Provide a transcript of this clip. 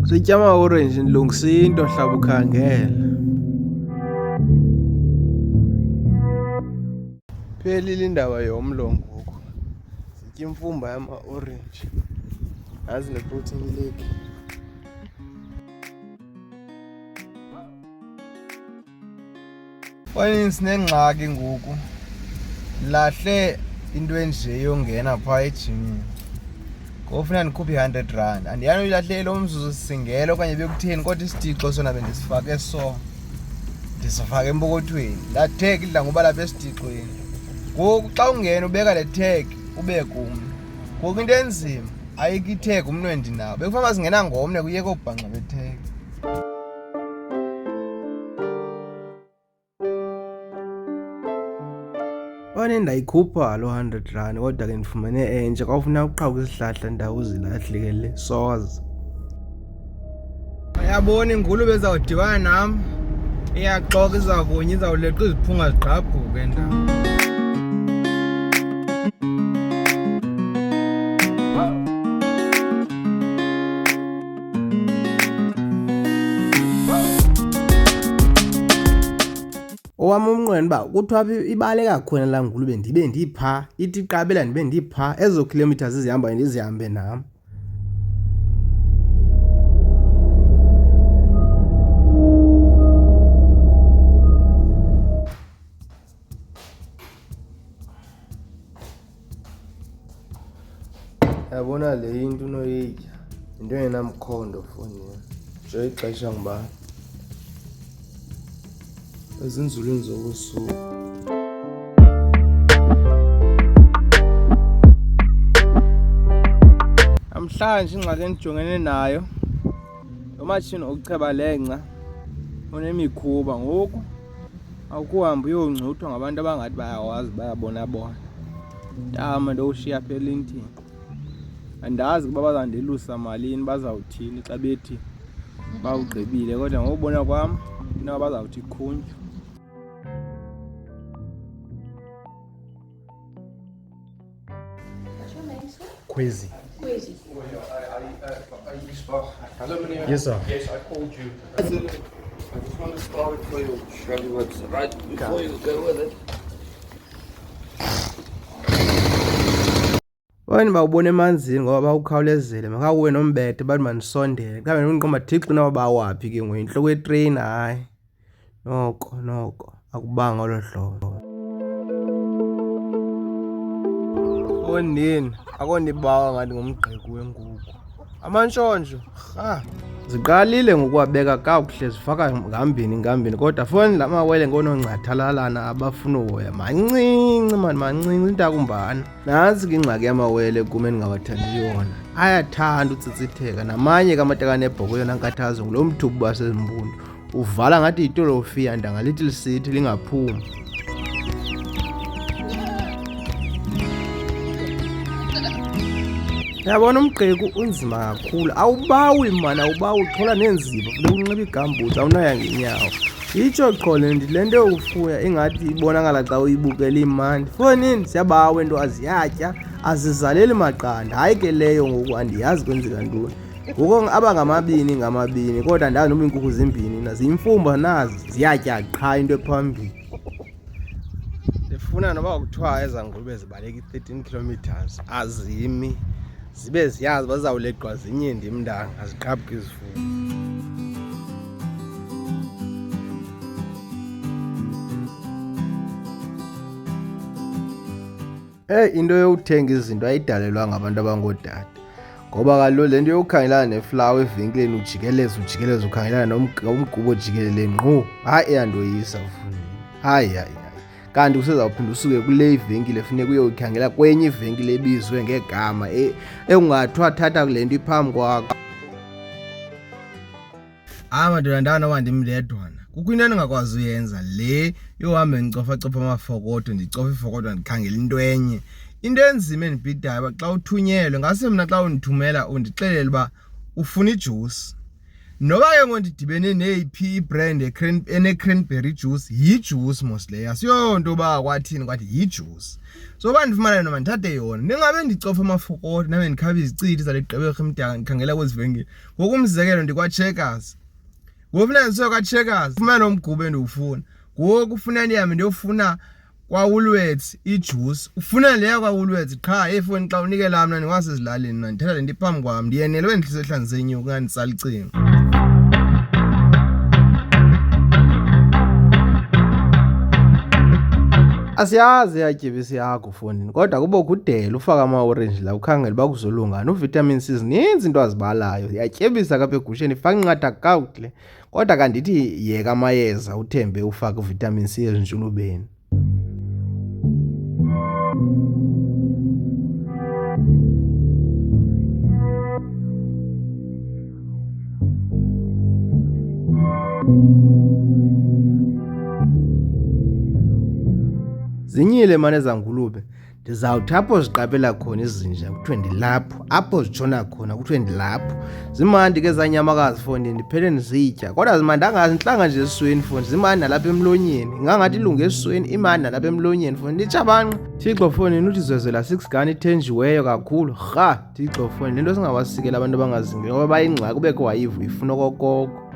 Sitya ama-orange ndilungisa into hlaba ukhangela. Phelile indaba yomlo ngoku. Sitya imfumba yama-orange. Nazi ne-protein lake. Kwaye sinengxaki ngoku. Lahle into enje yongena phaa ejimini. Ngofuna ndikhuphe i-R100. Andiyani uyilahle lo mzuzu sisingela okanye bekutheni kodwa isitixo sona bendisifake so. Ndisifake empokothweni. Laa tag idla ngoba lapha esitixweni. Ngoku xa ungena ubeka le tag ube kumntu. Ngoku into enzima ayikho i-tag umntu endinawo. Bekufana singena ngomne kuyeke ubhanxa be-tag. Wane ndayikhupha lo R100 kodwa ke ndifumene entsha kwafuna uqhawuka isihlahla ndawo uzilahlekele soze. Uyabona ingulube ezawudibana nam iyaxoka izavunya izawuleqa iziphunga zigqabhuke ndawo. Owam umnqweno uba kuthiwa ibaleka khona laa ngulube ndibe ndiphaa, ithi iqabela ndibe ndiphaa, ezo kilometers zizihambayo ndizihambe nam. Yabona le into unoyitya, yinto engenamkhondo efowunini, nje ixesha ngubani. Ezinzulwini zobusuku. Namhlanje ingxaki endijongene nayo lo matshini okucheba lengca unemikhuba ngoku akuhamba uyongcuthwa ngabantu abangathi bayawazi bayabona bona. Ntama ndowushiya apha elintini. Andazi ukuba bazandelusa malini bazawuthini xa bethi bawugqibile kodwa ngokubona kwam inoba bazawuthi ikhuntywa. Kwezi. Kwezi. Hello, Maria. Yes, sir. Yes, I called you. I just want to start it for you, show you what's right before you go with it. Wena bawubona emanzini ngoba bawukhawulezele makakuwe nombethe bathi mandisondele kambe ndiqomba thixo noba bawaphi ke ngoku inhloko yetrain hayi noko akubanga olo hlobo. Ondini akondibawa ngathi ngumgqeku wenkuku amantshontsho ziqalile ngokuwabeka kakuhle zifaka ngambini kodwa foni la mawele ngononcathalalana abafuna uhoya mancinci mancinci intakumbana. Nansi ke ingxaki yamawele kum endingawathandi yona, ayathanda utsitsitheka namanye kamatakane ebhoko yona nkathazo ngulo mthubu wasezimbundu uvala ngathi yitolofiya ndangalithi lisithi lingaphumi. Yabona umgqeku unzima kakhulu, awubawi mana awubawi uthola nenzima funeka unxiba igambutsi awunaya ngenyawo. Itsho qho le nto yokufuya ingathi ibonakala xa uyibukela imandi. Fonini siyabawa into aziyatya azizaleli maqanda, hayi ke leyo ngoku andiyazi kwenzeka ntoni. Ngoku aba ngamabini kodwa ndazi noba iinkukhu zimbini naziyimfumba nazi ziyatya qha into ephambili. Ndifuna noba kuthiwa eza ngulube zibaleka i-13 kilometers azimi zibe ziyazi bazawuleqwa zinye ndimndanga ziqhaphuke izifuyo. Into yokuthenga izinto ayidalelwa ngabantu abangootata ngoba kaloku le nto yokukhangelana neflawa evenkileni ujikeleze ukhangelana nomgubo ojikelele ngqo hayi eyandoyisa mfundini hayi. Kanti usezawuphinda usuke kule ivenkile funeka uyoyikhangela kwenye ivenkile ebizwe ngegama ekungathiwa thatha kule nto iphambi kwakho. Madoda ndanoba ndimndedwana kukho into endingakwazi uyenza le yohambe ndicofa amafokodo ndicofa ifokodo ndikhangela into enye. Into enzima endibhidayo uba xa uthunyelwe ngase mna xa undithumela undixelele uba ufuna ijusi Noba ke ngondidibene neyiphi ibrand ene-cranberry juice, yi-juice mos leyo, asiyonto uba kwathini kwathi yi-juice. So bandifumana noma ndithathe yona, ndingabe ndicofa amafokoti nabe ndikhaba izicithi zale gqibekho emdaka ndikhangela kwezi venkile. Ngokumzekelo ndikwa-Checkers, ngofuna ndisiwe kwa-Checkers ufumana nomgubo endiwufuna, ngoku ufuna ndihambe ndiyofuna kwa-Woolworths ijuice, ufuna leyo kwa-Woolworths qha efoni xa unikela mna ndingasezilalini mna ndithatha le nto iphambi kwam, ndiyenelwe ndihlise ehlanze inyuku nganditsala icingo. Asiyazi yatyebisi yakho fondini, kodwa kube kudela ufaka ama-orange la ukhangela uba kuzolungana. Uvitamin C zininzi into azibalayo, yatyebisa kapha egusheni, ifaka inceda kakuhle. Kodwa kandithi yeka amayeza uthembe ufake uvitamin C ezintshulubeni. Zinyile mane zangulube, ndizawuthi apho ziqapela khona izinja kuthiwe ndilapho, apho zitshona khona kuthiwe ndilapho. Zimandi ke zanyamakazi fondini, ndiphele ndizitya, kodwa zimandanga zintlanga nje esisweni fondini, zimandi nalapha emlonyeni, ingangathi ilunge esisweni, imandi nalapha emlonyeni fondini. Nditshabanqa Thixo fondini, uthi zwezela 6 gani ithenjiweyo kakhulu, rha Thixo fondini, le nto singawasikela abantu abangazingiyo ngoba bayingxaki kubekho wayivu ifuna okokoko.